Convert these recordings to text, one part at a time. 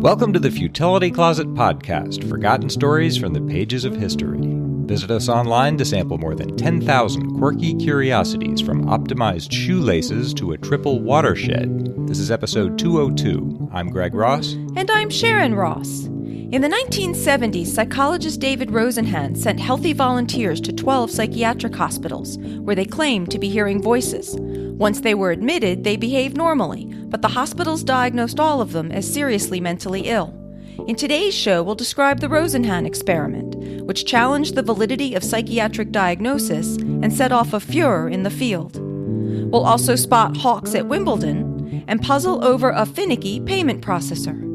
Welcome to the Futility Closet podcast, forgotten stories from the pages of history. Visit us online to sample more than 10,000 quirky curiosities, from optimized shoelaces to a triple watershed. This is episode 202. I'm Greg Ross. And I'm Sharon Ross. In the 1970s, psychologist David Rosenhan sent healthy volunteers to 12 psychiatric hospitals, where they claimed to be hearing voices. Once they were admitted, they behaved normally, but the hospitals diagnosed all of them as seriously mentally ill. In today's show, we'll describe the Rosenhan Experiment, which challenged the validity of psychiatric diagnosis and set off a furor in the field. We'll also spot hawks at Wimbledon and puzzle over a finicky payment processor.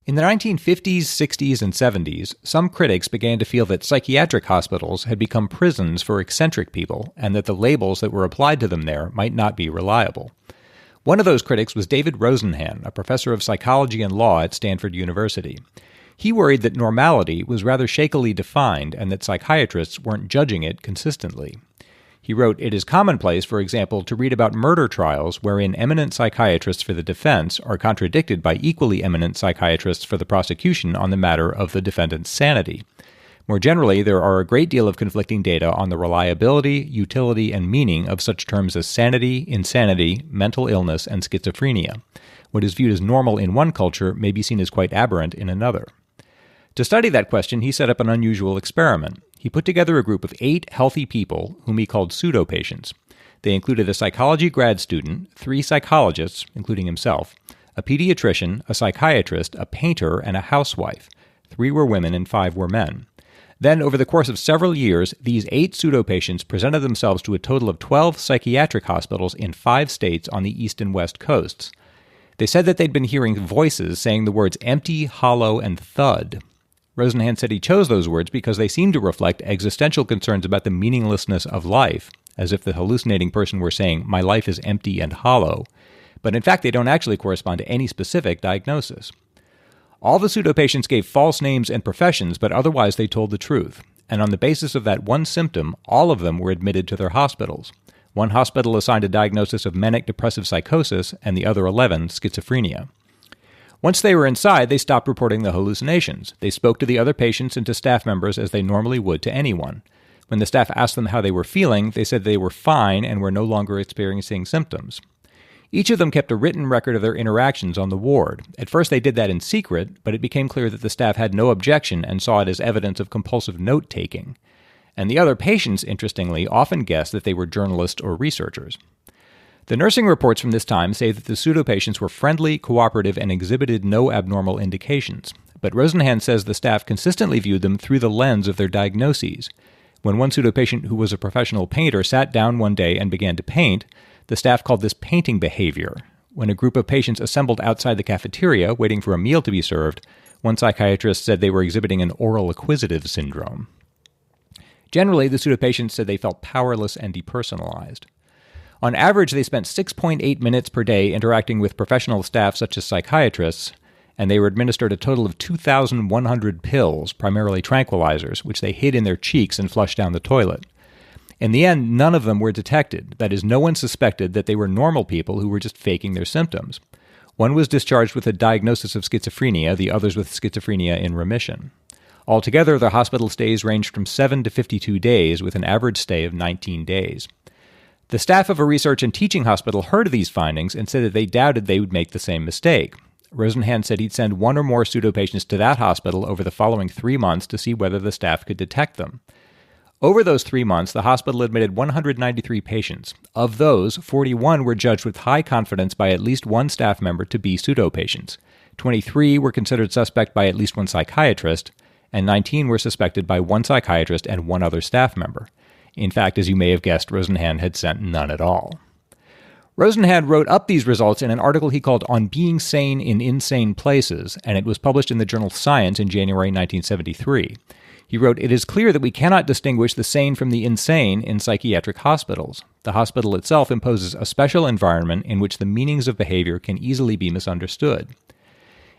In the 1950s, 60s, and 70s, some critics began to feel that psychiatric hospitals had become prisons for eccentric people, and that the labels that were applied to them there might not be reliable. One of those critics was David Rosenhan, a professor of psychology and law at Stanford University. He worried that normality was rather shakily defined and that psychiatrists weren't judging it consistently. He wrote, "It is commonplace, for example, to read about murder trials wherein eminent psychiatrists for the defense are contradicted by equally eminent psychiatrists for the prosecution on the matter of the defendant's sanity. More generally, there are a great deal of conflicting data on the reliability, utility, and meaning of such terms as sanity, insanity, mental illness, and schizophrenia. What is viewed as normal in one culture may be seen as quite aberrant in another." To study that question, he set up an unusual experiment. He put together a group of 8 healthy people whom he called pseudo-patients. They included a psychology grad student, 3 psychologists, including himself, a pediatrician, a psychiatrist, a painter, and a housewife. 3 were women and 5 were men. Then, over the course of several years, these 8 pseudo-patients presented themselves to a total of 12 psychiatric hospitals in 5 states on the east and west coasts. They said that they'd been hearing voices saying the words empty, hollow, and thud. Rosenhan said he chose those words because they seemed to reflect existential concerns about the meaninglessness of life, as if the hallucinating person were saying, "My life is empty and hollow." But in fact, they don't actually correspond to any specific diagnosis. All the pseudo-patients gave false names and professions, but otherwise they told the truth. And on the basis of that one symptom, all of them were admitted to their hospitals. One hospital assigned a diagnosis of manic depressive psychosis, and the other 11 schizophrenia. Once they were inside, they stopped reporting the hallucinations. They spoke to the other patients and to staff members as they normally would to anyone. When the staff asked them how they were feeling, they said they were fine and were no longer experiencing symptoms. Each of them kept a written record of their interactions on the ward. At first they did that in secret, but it became clear that the staff had no objection and saw it as evidence of compulsive note-taking. And the other patients, interestingly, often guessed that they were journalists or researchers. The nursing reports from this time say that the pseudo-patients were friendly, cooperative, and exhibited no abnormal indications. But Rosenhan says the staff consistently viewed them through the lens of their diagnoses. When one pseudo-patient who was a professional painter sat down one day and began to paint, the staff called this painting behavior. When a group of patients assembled outside the cafeteria, waiting for a meal to be served, one psychiatrist said they were exhibiting an oral acquisitive syndrome. Generally, the pseudo-patients said they felt powerless and depersonalized. On average, they spent 6.8 minutes per day interacting with professional staff such as psychiatrists, and they were administered a total of 2,100 pills, primarily tranquilizers, which they hid in their cheeks and flushed down the toilet. In the end, none of them were detected. That is, no one suspected that they were normal people who were just faking their symptoms. One was discharged with a diagnosis of schizophrenia, the others with schizophrenia in remission. Altogether, their hospital stays ranged from 7 to 52 days, with an average stay of 19 days. The staff of a research and teaching hospital heard of these findings and said that they doubted they would make the same mistake. Rosenhan said he'd send 1 or more pseudo-patients to that hospital over the following 3 months to see whether the staff could detect them. Over those 3 months, the hospital admitted 193 patients. Of those, 41 were judged with high confidence by at least one staff member to be pseudo-patients. 23 were considered suspect by at least one psychiatrist, and 19 were suspected by one psychiatrist and one other staff member. In fact, as you may have guessed, Rosenhan had sent none at all. Rosenhan wrote up these results in an article he called On Being Sane in Insane Places, and it was published in the journal Science in January 1973. He wrote, "It is clear that we cannot distinguish the sane from the insane in psychiatric hospitals. The hospital itself imposes a special environment in which the meanings of behavior can easily be misunderstood."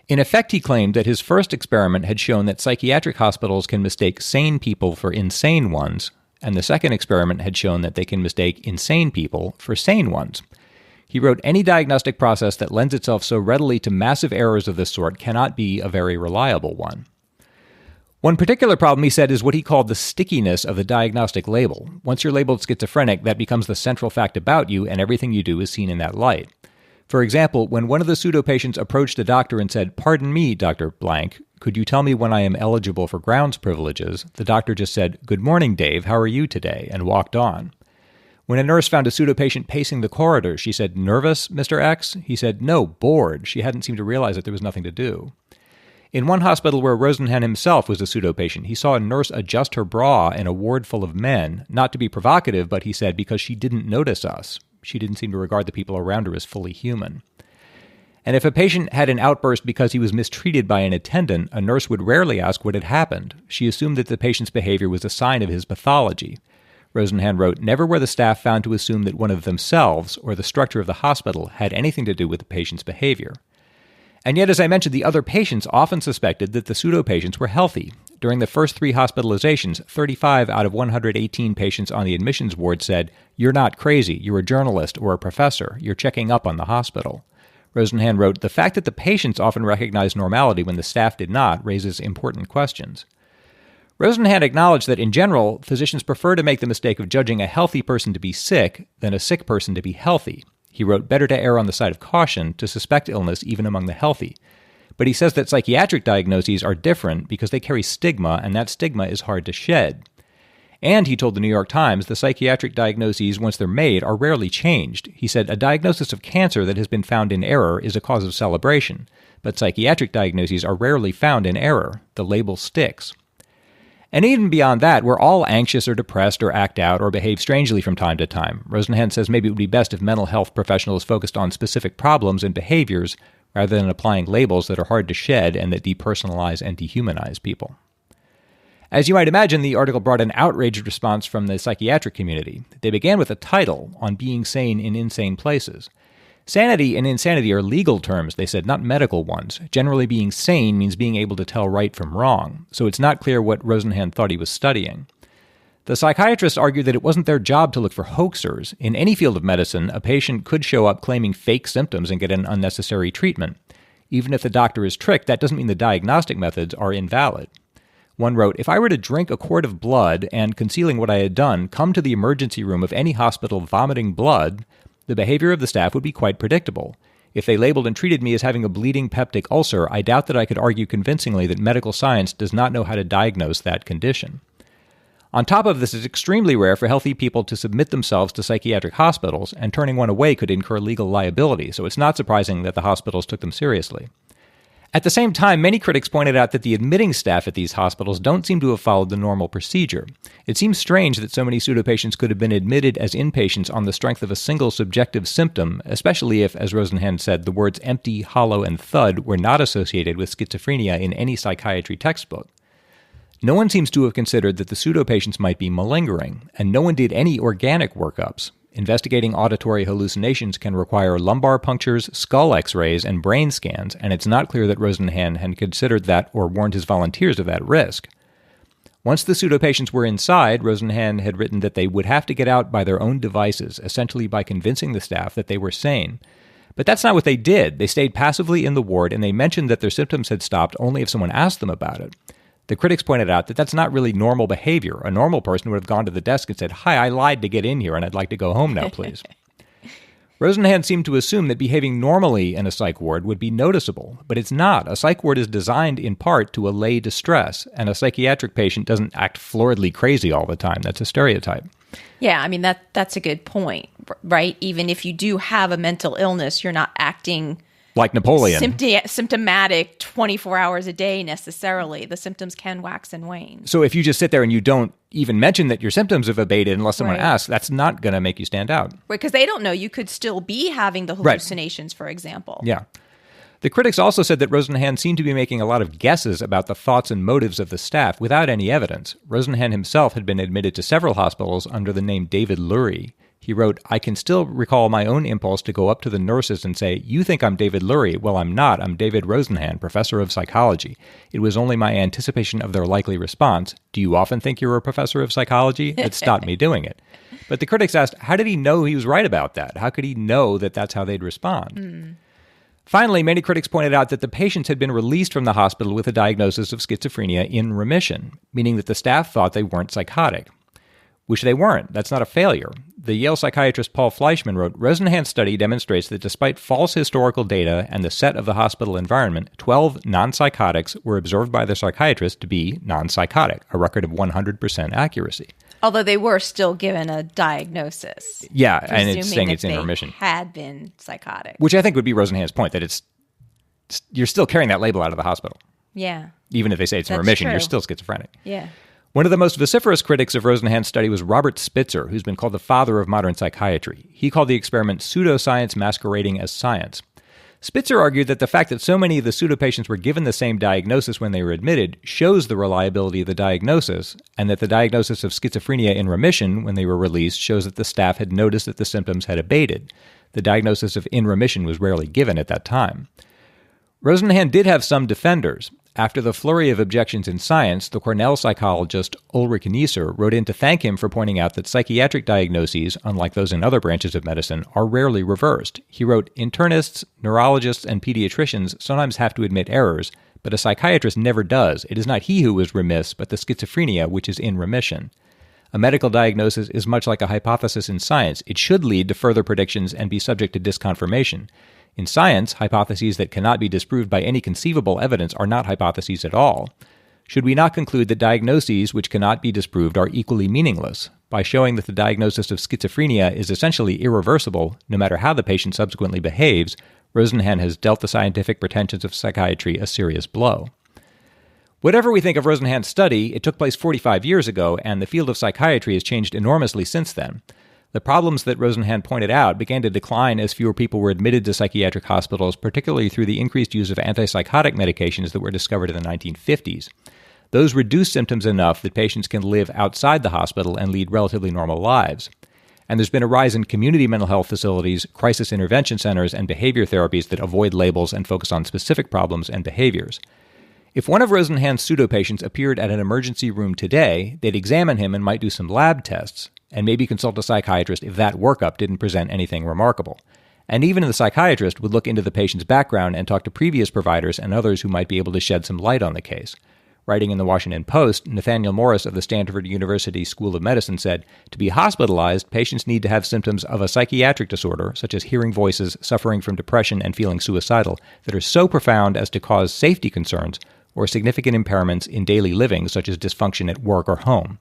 In effect, he claimed that his first experiment had shown that psychiatric hospitals can mistake sane people for insane ones, and the second experiment had shown that they can mistake insane people for sane ones. He wrote, "Any diagnostic process that lends itself so readily to massive errors of this sort cannot be a very reliable one." One particular problem, he said, is what he called the stickiness of the diagnostic label. Once you're labeled schizophrenic, that becomes the central fact about you, and everything you do is seen in that light. For example, when one of the pseudo-patients approached a doctor and said, "Pardon me, Dr. Blank, could you tell me when I am eligible for grounds privileges?" the doctor just said, "Good morning, Dave, how are you today?" and walked on. When a nurse found a pseudo-patient pacing the corridor, she said, "Nervous, Mr. X?" He said, "No, bored." She hadn't seemed to realize that there was nothing to do. In one hospital where Rosenhan himself was a pseudo-patient, he saw a nurse adjust her bra in a ward full of men, not to be provocative, but he said, because she didn't notice us. She didn't seem to regard the people around her as fully human. And if a patient had an outburst because he was mistreated by an attendant, a nurse would rarely ask what had happened. She assumed that the patient's behavior was a sign of his pathology. Rosenhan wrote, "Never were the staff found to assume that one of themselves, or the structure of the hospital, had anything to do with the patient's behavior." And yet, as I mentioned, the other patients often suspected that the pseudo-patients were healthy. During the first 3 hospitalizations, 35 out of 118 patients on the admissions ward said, "You're not crazy, you're a journalist or a professor, you're checking up on the hospital." Rosenhan wrote, "The fact that the patients often recognized normality when the staff did not raises important questions." Rosenhan acknowledged that in general, physicians prefer to make the mistake of judging a healthy person to be sick than a sick person to be healthy. He wrote, "Better to err on the side of caution, to suspect illness even among the healthy." But he says that psychiatric diagnoses are different because they carry stigma, and that stigma is hard to shed. And he told the New York Times, the psychiatric diagnoses, once they're made, are rarely changed. He said, "A diagnosis of cancer that has been found in error is a cause of celebration, but psychiatric diagnoses are rarely found in error. The label sticks." And even beyond that, we're all anxious or depressed or act out or behave strangely from time to time. Rosenhan says maybe it would be best if mental health professionals focused on specific problems and behaviors rather than applying labels that are hard to shed and that depersonalize and dehumanize people. As you might imagine, the article brought an outraged response from the psychiatric community. They began with a title on being sane in insane places. Sanity and insanity are legal terms, they said, not medical ones. Generally, being sane means being able to tell right from wrong, so it's not clear what Rosenhan thought he was studying. The psychiatrists argued that it wasn't their job to look for hoaxers. In any field of medicine, a patient could show up claiming fake symptoms and get an unnecessary treatment. Even if the doctor is tricked, that doesn't mean the diagnostic methods are invalid. One wrote, "If I were to drink a quart of blood and, concealing what I had done, come to the emergency room of any hospital vomiting blood, the behavior of the staff would be quite predictable. If they labeled and treated me as having a bleeding peptic ulcer, I doubt that I could argue convincingly that medical science does not know how to diagnose that condition." On top of this, it's extremely rare for healthy people to submit themselves to psychiatric hospitals, and turning one away could incur legal liability, so it's not surprising that the hospitals took them seriously. At the same time, many critics pointed out that the admitting staff at these hospitals don't seem to have followed the normal procedure. It seems strange that so many pseudopatients could have been admitted as inpatients on the strength of a single subjective symptom, especially if, as Rosenhan said, the words empty, hollow, and thud were not associated with schizophrenia in any psychiatry textbook. No one seems to have considered that the pseudopatients might be malingering, and no one did any organic workups. Investigating auditory hallucinations can require lumbar punctures, skull x-rays, and brain scans, and it's not clear that Rosenhan had considered that or warned his volunteers of that risk. Once the pseudopatients were inside, Rosenhan had written that they would have to get out by their own devices, essentially by convincing the staff that they were sane. But that's not what they did. They stayed passively in the ward, and they mentioned that their symptoms had stopped only if someone asked them about it. The critics pointed out that that's not really normal behavior. A normal person would have gone to the desk and said, "Hi, I lied to get in here, and I'd like to go home now, please." Rosenhan seemed to assume that behaving normally in a psych ward would be noticeable, but it's not. A psych ward is designed in part to allay distress, and a psychiatric patient doesn't act floridly crazy all the time. That's a stereotype. Yeah, I mean, that's a good point, right? Even if you do have a mental illness, you're not acting like Napoleon. Symptomatic 24 hours a day necessarily. The symptoms can wax and wane. So if you just sit there and you don't even mention that your symptoms have abated unless someone asks, that's not going to make you stand out. Right, because they don't know. You could still be having the hallucinations, for example. Yeah. The critics also said that Rosenhan seemed to be making a lot of guesses about the thoughts and motives of the staff without any evidence. Rosenhan himself had been admitted to several hospitals under the name David Lurie. He wrote, "I can still recall my own impulse to go up to the nurses and say, 'You think I'm David Lurie. Well, I'm not. I'm David Rosenhan, professor of psychology.' It was only my anticipation of their likely response, 'Do you often think you're a professor of psychology?' that stopped me doing it." But the critics asked, how did he know he was right about that? How could he know that that's how they'd respond? Finally, many critics pointed out that the patients had been released from the hospital with a diagnosis of schizophrenia in remission, meaning that the staff thought they weren't psychotic. Which they weren't. That's not a failure. The Yale psychiatrist Paul Fleischman wrote, "Rosenhan's study demonstrates that despite false historical data and the set of the hospital environment, 12 non-psychotics were observed by the psychiatrist to be non-psychotic, a record of 100% accuracy." Although they were still given a diagnosis. Yeah, and it's saying it's in remission. Had been psychotic. Which I think would be Rosenhan's point, that you're still carrying that label out of the hospital. Yeah. Even if they say it's in remission, you're still schizophrenic. Yeah. One of the most vociferous critics of Rosenhan's study was Robert Spitzer, who's been called the father of modern psychiatry. He called the experiment pseudoscience masquerading as science. Spitzer argued that the fact that so many of the pseudopatients were given the same diagnosis when they were admitted shows the reliability of the diagnosis, and that the diagnosis of schizophrenia in remission when they were released shows that the staff had noticed that the symptoms had abated. The diagnosis of in remission was rarely given at that time. Rosenhan did have some defenders. After the flurry of objections in science, the Cornell psychologist Ulrich Neisser wrote in to thank him for pointing out that psychiatric diagnoses, unlike those in other branches of medicine, are rarely reversed. He wrote, "Internists, neurologists, and pediatricians sometimes have to admit errors, but a psychiatrist never does. It is not he who is remiss, but the schizophrenia which is in remission. A medical diagnosis is much like a hypothesis in science. It should lead to further predictions and be subject to disconfirmation. In science, hypotheses that cannot be disproved by any conceivable evidence are not hypotheses at all. Should we not conclude that diagnoses which cannot be disproved are equally meaningless? By showing that the diagnosis of schizophrenia is essentially irreversible, no matter how the patient subsequently behaves, Rosenhan has dealt the scientific pretensions of psychiatry a serious blow." Whatever we think of Rosenhan's study, it took place 45 years ago, and the field of psychiatry has changed enormously since then. The problems that Rosenhan pointed out began to decline as fewer people were admitted to psychiatric hospitals, particularly through the increased use of antipsychotic medications that were discovered in the 1950s. Those reduced symptoms enough that patients can live outside the hospital and lead relatively normal lives. And there's been a rise in community mental health facilities, crisis intervention centers, and behavior therapies that avoid labels and focus on specific problems and behaviors. If one of Rosenhan's pseudopatients appeared at an emergency room today, they'd examine him and might do some lab tests, and maybe consult a psychiatrist if that workup didn't present anything remarkable. And even the psychiatrist would look into the patient's background and talk to previous providers and others who might be able to shed some light on the case. Writing in the Washington Post, Nathaniel Morris of the Stanford University School of Medicine said, "To be hospitalized, patients need to have symptoms of a psychiatric disorder, such as hearing voices, suffering from depression, and feeling suicidal, that are so profound as to cause safety concerns or significant impairments in daily living, such as dysfunction at work or home."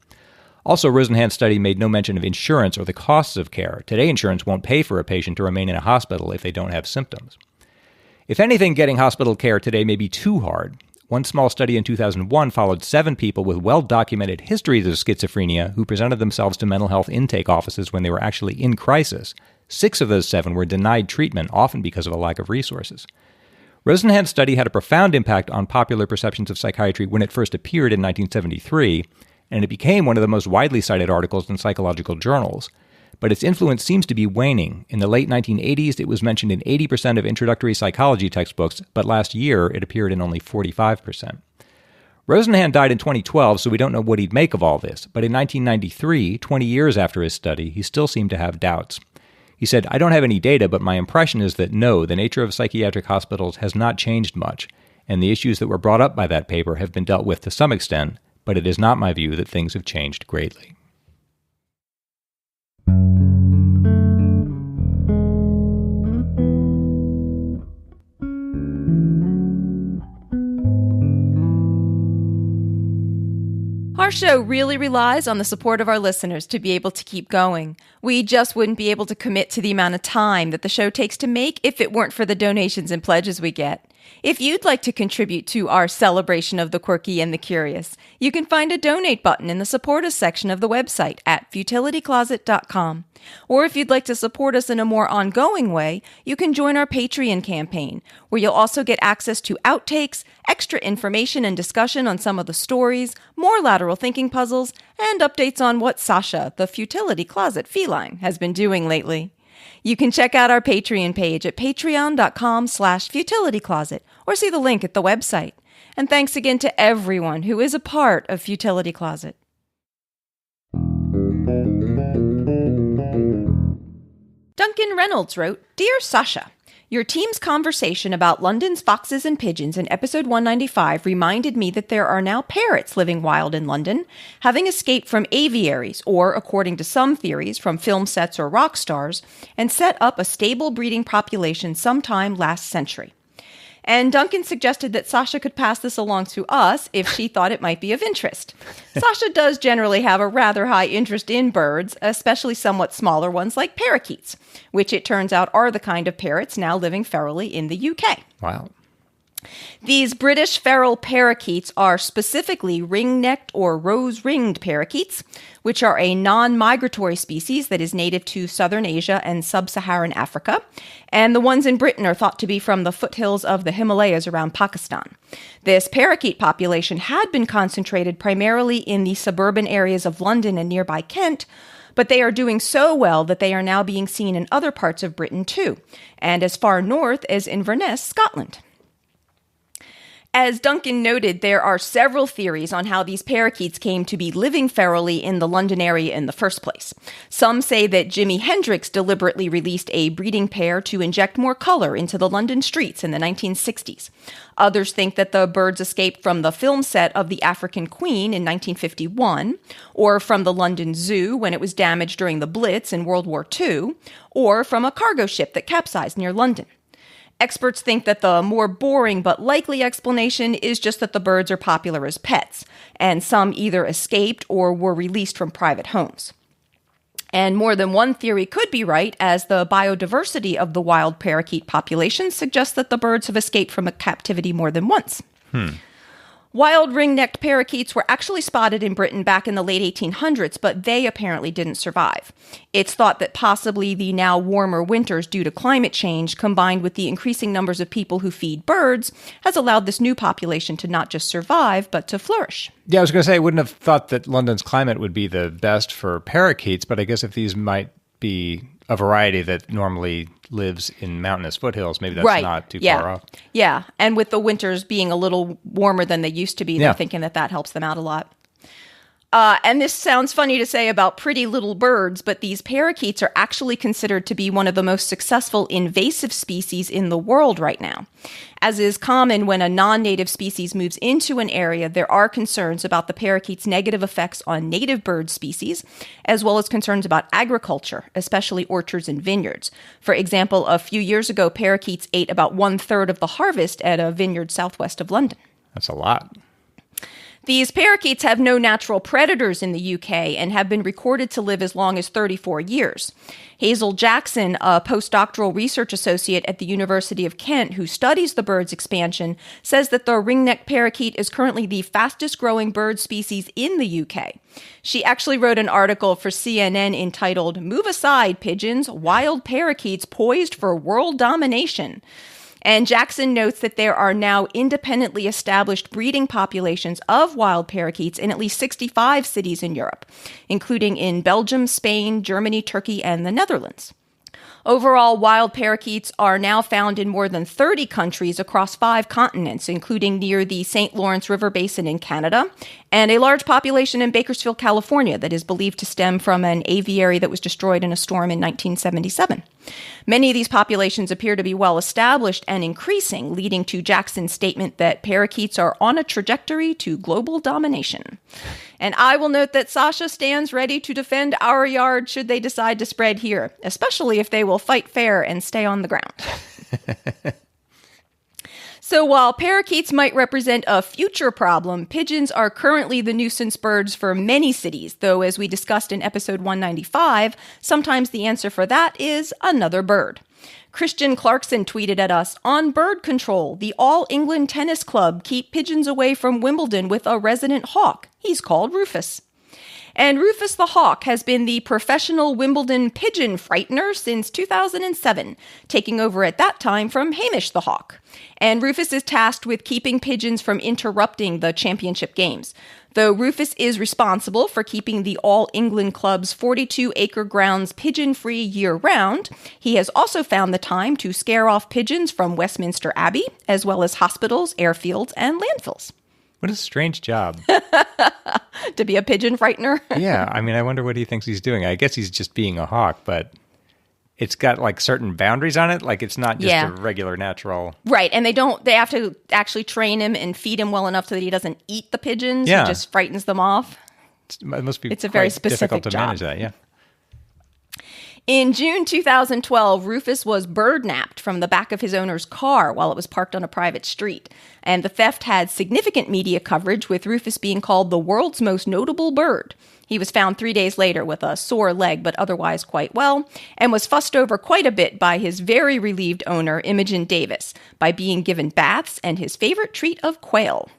Also, Rosenhan's study made no mention of insurance or the costs of care. Today, insurance won't pay for a patient to remain in a hospital if they don't have symptoms. If anything, getting hospital care today may be too hard. One small study in 2001 followed 7 people with well-documented histories of schizophrenia who presented themselves to mental health intake offices when they were actually in crisis. 6 of those 7 were denied treatment, often because of a lack of resources. Rosenhan's study had a profound impact on popular perceptions of psychiatry when it first appeared in 1973, and it became one of the most widely cited articles in psychological journals. But its influence seems to be waning. In the late 1980s, it was mentioned in 80% of introductory psychology textbooks, but last year it appeared in only 45%. Rosenhan died in 2012, so we don't know what he'd make of all this, but in 1993, 20 years after his study, he still seemed to have doubts. He said, "I don't have any data, but my impression is that no, the nature of psychiatric hospitals has not changed much, and the issues that were brought up by that paper have been dealt with to some extent, but it is not my view that things have changed greatly." Our show really relies on the support of our listeners to be able to keep going. We just wouldn't be able to commit to the amount of time that the show takes to make if it weren't for the donations and pledges we get. If you'd like to contribute to our celebration of the quirky and the curious, you can find a donate button in the Support Us section of the website at futilitycloset.com. Or if you'd like to support us in a more ongoing way, you can join our Patreon campaign, where you'll also get access to outtakes, extra information and discussion on some of the stories, more lateral thinking puzzles, and updates on what Sasha, the Futility Closet feline, has been doing lately. You can check out our Patreon page at patreon.com/futilitycloset or see the link at the website. And thanks again to everyone who is a part of Futility Closet. Duncan Reynolds wrote, Dear Sasha, your team's conversation about London's foxes and pigeons in episode 195 reminded me that there are now parrots living wild in London, having escaped from aviaries, or, according to some theories, from film sets or rock stars, and set up a stable breeding population sometime last century. And Duncan suggested that Sasha could pass this along to us if she thought it might be of interest. Sasha does generally have a rather high interest in birds, especially somewhat smaller ones like parakeets, which it turns out are the kind of parrots now living ferally in the UK. Wow. These British feral parakeets are specifically ring-necked or rose-ringed parakeets, which are a non-migratory species that is native to southern Asia and sub-Saharan Africa, and the ones in Britain are thought to be from the foothills of the Himalayas around Pakistan. This parakeet population had been concentrated primarily in the suburban areas of London and nearby Kent, but they are doing so well that they are now being seen in other parts of Britain too, and as far north as Inverness, Scotland. As Duncan noted, there are several theories on how these parakeets came to be living ferally in the London area in the first place. Some say that Jimi Hendrix deliberately released a breeding pair to inject more color into the London streets in the 1960s. Others think that the birds escaped from the film set of The African Queen in 1951, or from the London Zoo when it was damaged during the Blitz in World War II, or from a cargo ship that capsized near London. Experts think that the more boring but likely explanation is just that the birds are popular as pets, and some either escaped or were released from private homes. And more than one theory could be right, as the biodiversity of the wild parakeet population suggests that the birds have escaped from a captivity more than once. Wild ring-necked parakeets were actually spotted in Britain back in the late 1800s, but they apparently didn't survive. It's thought that possibly the now warmer winters due to climate change, combined with the increasing numbers of people who feed birds, has allowed this new population to not just survive, but to flourish. Yeah, I was going to say, I wouldn't have thought that London's climate would be the best for parakeets, but I guess if these might be a variety that normally lives in mountainous foothills, maybe that's not too far off. Yeah, and with the winters being a little warmer than they used to be, they're thinking that that helps them out a lot. And this sounds funny to say about pretty little birds, but these parakeets are actually considered to be one of the most successful invasive species in the world right now. As is common when a non-native species moves into an area, there are concerns about the parakeet's negative effects on native bird species, as well as concerns about agriculture, especially orchards and vineyards. For example, a few years ago, parakeets ate about 1/3 of the harvest at a vineyard southwest of London. That's a lot. These parakeets have no natural predators in the UK and have been recorded to live as long as 34 years. Hazel Jackson, a postdoctoral research associate at the University of Kent who studies the bird's expansion, says that the ring-necked parakeet is currently the fastest-growing bird species in the UK. She actually wrote an article for CNN entitled, "Move Aside, Pigeons, Wild Parakeets Poised for World Domination." And Jackson notes that there are now independently established breeding populations of wild parakeets in at least 65 cities in Europe, including in Belgium, Spain, Germany, Turkey, and the Netherlands. Overall, wild parakeets are now found in more than 30 countries across 5 continents, including near the St. Lawrence River Basin in Canada, and a large population in Bakersfield, California, that is believed to stem from an aviary that was destroyed in a storm in 1977. Many of these populations appear to be well established and increasing, leading to Jackson's statement that parakeets are on a trajectory to global domination. And I will note that Sasha stands ready to defend our yard should they decide to spread here, especially if they will fight fair and stay on the ground. So while parakeets might represent a future problem, pigeons are currently the nuisance birds for many cities, though as we discussed in episode 195, sometimes the answer for that is another bird. Christian Clarkson tweeted at us, "On bird control, the All England Tennis Club keep pigeons away from Wimbledon with a resident hawk. He's called Rufus." And Rufus the Hawk has been the professional Wimbledon pigeon frightener since 2007, taking over at that time from Hamish the Hawk. And Rufus is tasked with keeping pigeons from interrupting the championship games. Though Rufus is responsible for keeping the All England Club's 42-acre grounds pigeon-free year-round, he has also found the time to scare off pigeons from Westminster Abbey, as well as hospitals, airfields, and landfills. What a strange job. To be a pigeon frightener? Yeah, I mean, I wonder what he thinks he's doing. I guess he's just being a hawk, but it's got like certain boundaries on it. Like it's not just a regular natural. Right, and they have to actually train him and feed him well enough so that he doesn't eat the pigeons. Yeah. He just frightens them off. It's a very specific difficult to job. manage that, yeah. In June 2012, Rufus was bird-napped from the back of his owner's car while it was parked on a private street. And the theft had significant media coverage, with Rufus being called the world's most notable bird. He was found 3 days later with a sore leg, but otherwise quite well, and was fussed over quite a bit by his very relieved owner, Imogen Davis, by being given baths and his favorite treat of quail.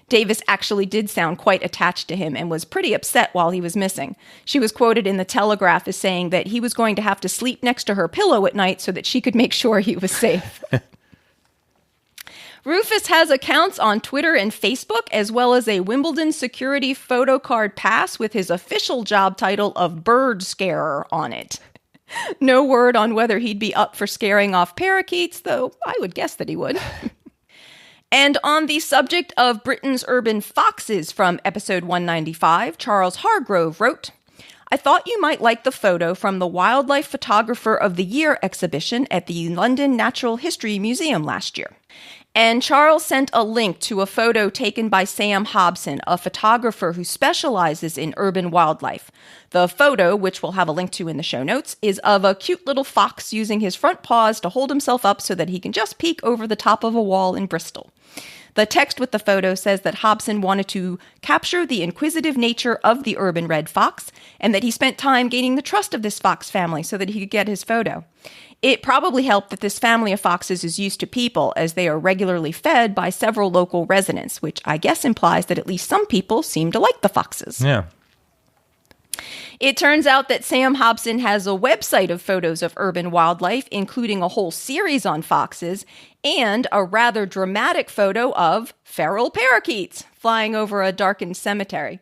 Davis actually did sound quite attached to him and was pretty upset while he was missing. She was quoted in the Telegraph as saying that he was going to have to sleep next to her pillow at night so that she could make sure he was safe. Rufus has accounts on Twitter and Facebook, as well as a Wimbledon security photo card pass with his official job title of Bird Scarer on it. No word on whether he'd be up for scaring off parakeets, though I would guess that he would. And on the subject of Britain's urban foxes from episode 195, Charles Hargrove wrote, "I thought you might like the photo from the Wildlife Photographer of the Year exhibition at the London Natural History Museum last year." And Charles sent a link to a photo taken by Sam Hobson, a photographer who specializes in urban wildlife. The photo, which we'll have a link to in the show notes, is of a cute little fox using his front paws to hold himself up so that he can just peek over the top of a wall in Bristol. The text with the photo says that Hobson wanted to capture the inquisitive nature of the urban red fox, and that he spent time gaining the trust of this fox family so that he could get his photo. It probably helped that this family of foxes is used to people, as they are regularly fed by several local residents, which I guess implies that at least some people seem to like the foxes. Yeah. It turns out that Sam Hobson has a website of photos of urban wildlife, including a whole series on foxes, and a rather dramatic photo of feral parakeets flying over a darkened cemetery.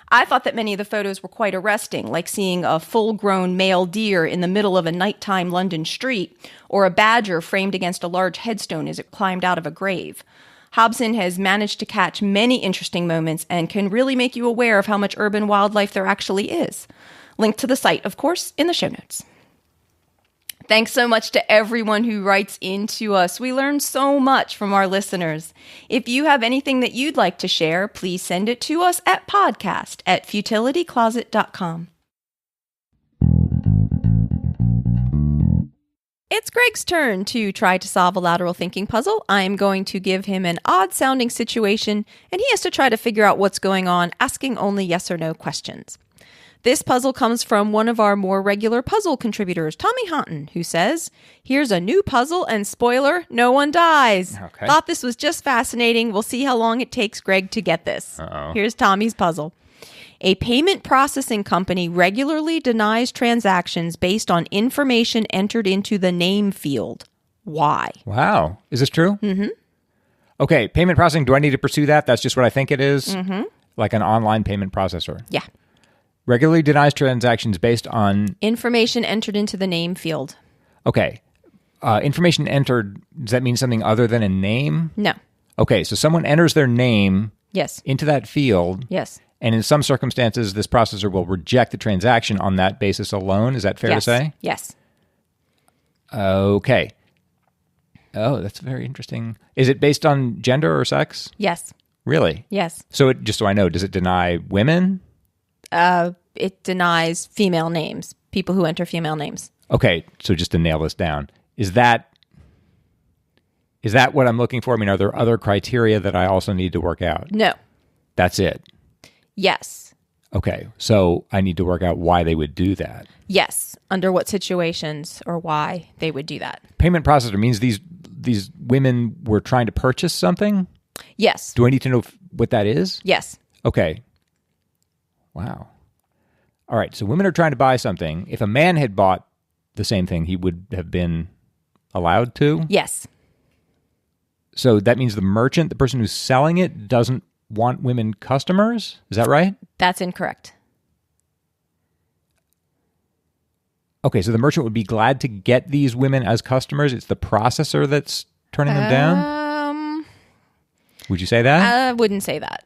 I thought that many of the photos were quite arresting, like seeing a full-grown male deer in the middle of a nighttime London street, or a badger framed against a large headstone as it climbed out of a grave. Hobson has managed to catch many interesting moments and can really make you aware of how much urban wildlife there actually is. Link to the site, of course, in the show notes. Thanks so much to everyone who writes into us. We learn so much from our listeners. If you have anything that you'd like to share, please send it to us at podcast@futilitycloset.com. It's Greg's turn to try to solve a lateral thinking puzzle. I'm going to give him an odd-sounding situation, and he has to try to figure out what's going on, asking only yes or no questions. This puzzle comes from one of our more regular puzzle contributors, Tommy Honton, who says, "Here's a new puzzle, and spoiler, no one dies. Okay. Thought this was just fascinating. We'll see how long it takes Greg to get this." Uh-oh. Here's Tommy's puzzle. A payment processing company regularly denies transactions based on information entered into the name field. Why? Wow. Is this true? Mm-hmm. Okay, payment processing, do I need to pursue that? That's just what I think it is? Mm-hmm. Like an online payment processor. Yeah. Regularly denies transactions based on... information entered into the name field. Okay. Information entered, does that mean something other than a name? No. Okay, so someone enters their name Yes. into that field. Yes. And in some circumstances, this processor will reject the transaction on that basis alone. Is that fair to say? Yes. Okay. Oh, that's very interesting. Is it based on gender or sex? Yes. Really? Yes. So just so I know, does it deny women? It denies female names, people who enter female names. Okay, so just to nail this down, is that Is that what I'm looking for? I mean, are there other criteria that I also need to work out? No. That's it? Yes. Okay. So I need to work out why they would do that. Yes. Under what situations or why they would do that. Payment processor means these women were trying to purchase something? Yes. Do I need to know what that is? Yes. Okay. Wow. All right. So women are trying to buy something. If a man had bought the same thing, he would have been allowed to? Yes. So that means the merchant, the person who's selling it, doesn't want women customers? Is that right? That's incorrect. Okay, so the merchant would be glad to get these women as customers. It's the processor that's turning them down? Would you say that? I wouldn't say that.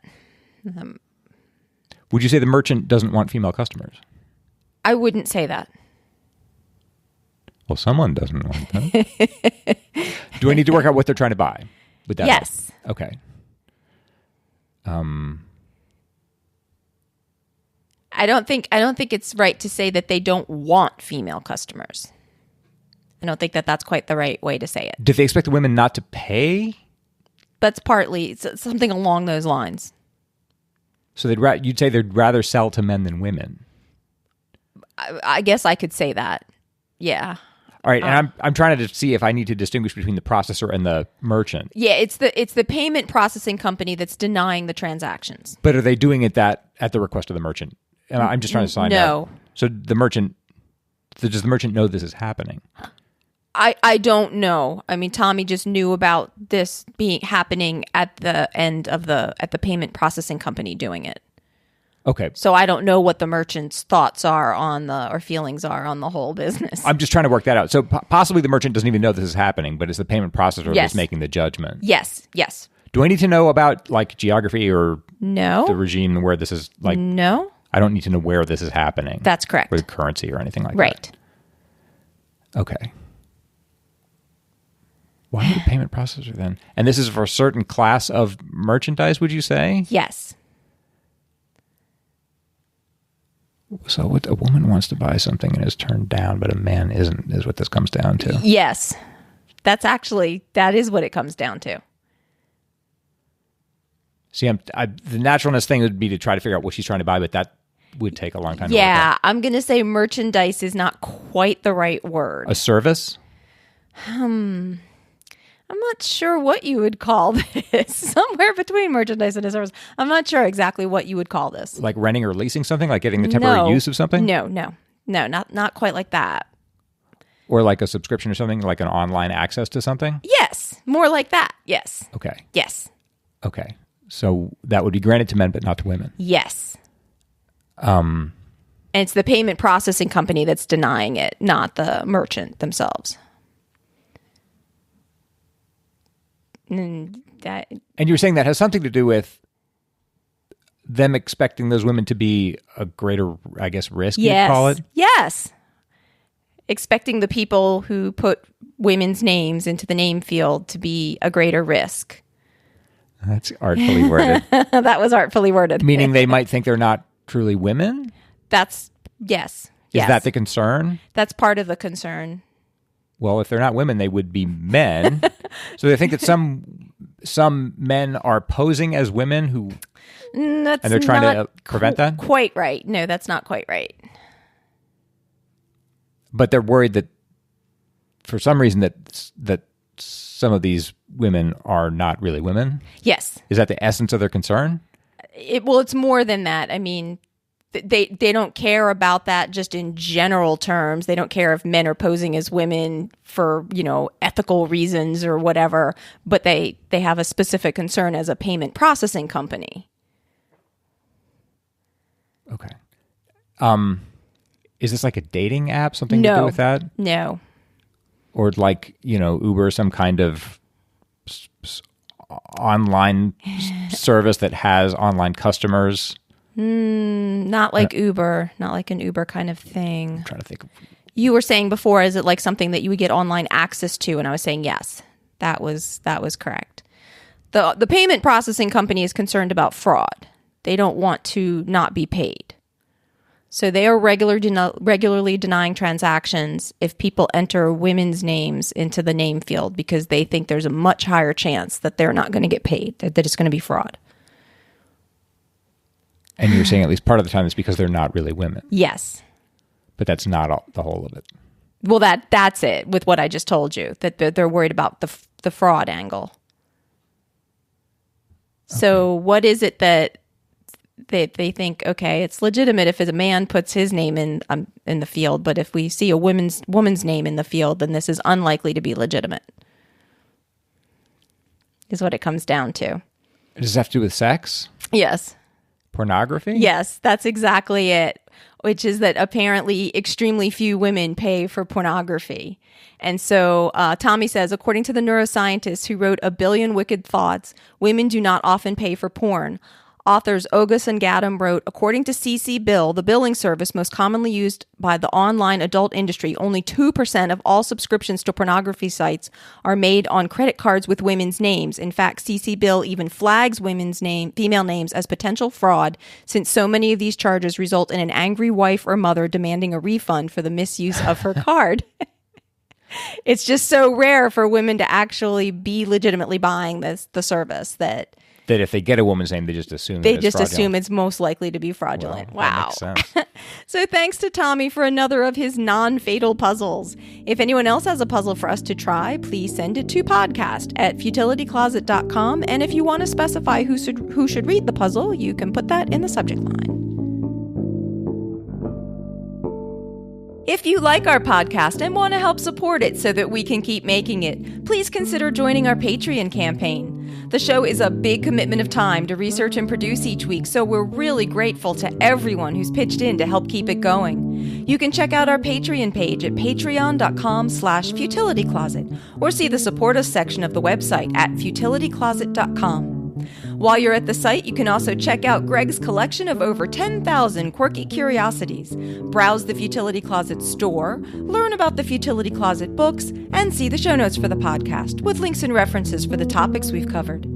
Would you say the merchant doesn't want female customers? I wouldn't say that. Well, someone doesn't want them. Do I need to work out what they're trying to buy? Would that Yes. help? Okay. I don't think it's right to say that they don't want female customers. I don't think that that's quite the right way to say it. Did they expect the women not to pay? That's partly something along those lines. So you'd say they'd rather sell to men than women. I guess I could say that. Yeah. All right, and I'm trying to see if I need to distinguish between the processor and the merchant. Yeah, it's the payment processing company that's denying the transactions. But are they doing it at the request of the merchant? And I'm just trying to find out. No. So does the merchant know this is happening? I don't know. I mean, Tommy just knew about this happening at the end of the payment processing company doing it. Okay. So I don't know what the merchant's thoughts are or feelings are on the whole business. I'm just trying to work that out. So possibly the merchant doesn't even know this is happening, but it's the payment processor that's making the judgment. Yes. Yes. Do I need to know about like geography or No. the regime where this is like? No. I don't need to know where this is happening. That's correct. Or the currency or anything like right. that. Okay. Why would a payment processor then? And this is for a certain class of merchandise, would you say? Yes. So what a woman wants to buy something and is turned down, but a man isn't, is what this comes down to. Yes. That is what it comes down to. See, the naturalness thing would be to try to figure out what she's trying to buy, but that would take a long time to work out. I'm going to say merchandise is not quite the right word. A service? I'm not sure what you would call this. Somewhere between merchandise and a service. I'm not sure exactly what you would call this. Like renting or leasing something? Like getting the temporary use of something? No, not quite like that. Or like a subscription or something, like an online access to something? Yes, more like that. Yes. Okay. Yes. Okay. So that would be granted to men, but not to women. Yes. And it's the payment processing company that's denying it, not the merchant themselves. And you were saying that has something to do with them expecting those women to be a greater, I guess, risk, you'd call it? Yes. Expecting the people who put women's names into the name field to be a greater risk. That's artfully worded. That was artfully worded. Meaning they might think they're not truly women? Yes. Is that the concern? That's part of the concern. Well, if they're not women, they would be men. So they think that some men are posing as women who... and they're trying to prevent that? Quite right. No, that's not quite right. But they're worried that for some reason that some of these women are not really women? Yes. Is that the essence of their concern? It's more than that. I mean, they don't care about that just in general terms. They don't care if men are posing as women for, ethical reasons or whatever, but they have a specific concern as a payment processing company. Okay. Is this like a dating app? Something to do with that? No. Or like, Uber, some kind of online service that has online customers? Not like Uber, not like an Uber kind of thing. I'm trying to think. You were saying before, is it like something that you would get online access to? And I was saying yes, that was correct. The payment processing company is concerned about fraud. They don't want to not be paid. So they are regularly denying transactions if people enter women's names into the name field because they think there's a much higher chance that they're not going to get paid, that it's going to be fraud. And you're saying at least part of the time it's because they're not really women. Yes. But that's not the whole of it. Well, that's it with what I just told you, that they're worried about the fraud angle. So what is it that they think, okay, it's legitimate if a man puts his name in the field, but if we see a woman's name in the field, then this is unlikely to be legitimate, is what it comes down to. Does this have to do with sex? Yes. Pornography? Yes, that's exactly it, which is that apparently extremely few women pay for pornography. And so Tommy says, according to the neuroscientist who wrote A Billion Wicked Thoughts, women do not often pay for porn. Authors Ogus and Gaddam wrote, according to CC Bill, the billing service most commonly used by the online adult industry, only 2% of all subscriptions to pornography sites are made on credit cards with women's names. In fact, CC Bill even flags female names as potential fraud, since so many of these charges result in an angry wife or mother demanding a refund for the misuse of her card. It's just so rare for women to actually be legitimately buying the service that if they get a woman's name, they just assume assume it's most likely to be fraudulent. Well, wow. That makes sense. So thanks to Tommy for another of his non-fatal puzzles. If anyone else has a puzzle for us to try, please send it to podcast@futilitycloset.com. And if you want to specify who should read the puzzle, you can put that in the subject line. If you like our podcast and want to help support it so that we can keep making it, please consider joining our Patreon campaign. The show is a big commitment of time to research and produce each week, so we're really grateful to everyone who's pitched in to help keep it going. You can check out our Patreon page at patreon.com/futilitycloset or see the Support Us section of the website at futilitycloset.com. While you're at the site, you can also check out Greg's collection of over 10,000 quirky curiosities, browse the Futility Closet store, learn about the Futility Closet books, and see the show notes for the podcast with links and references for the topics we've covered.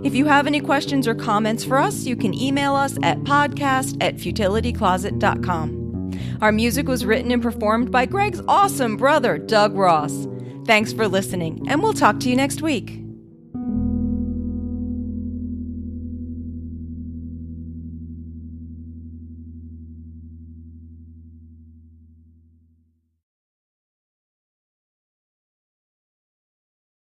If you have any questions or comments for us, you can email us at podcast@futilitycloset.com. Our music was written and performed by Greg's awesome brother, Doug Ross. Thanks for listening, and we'll talk to you next week.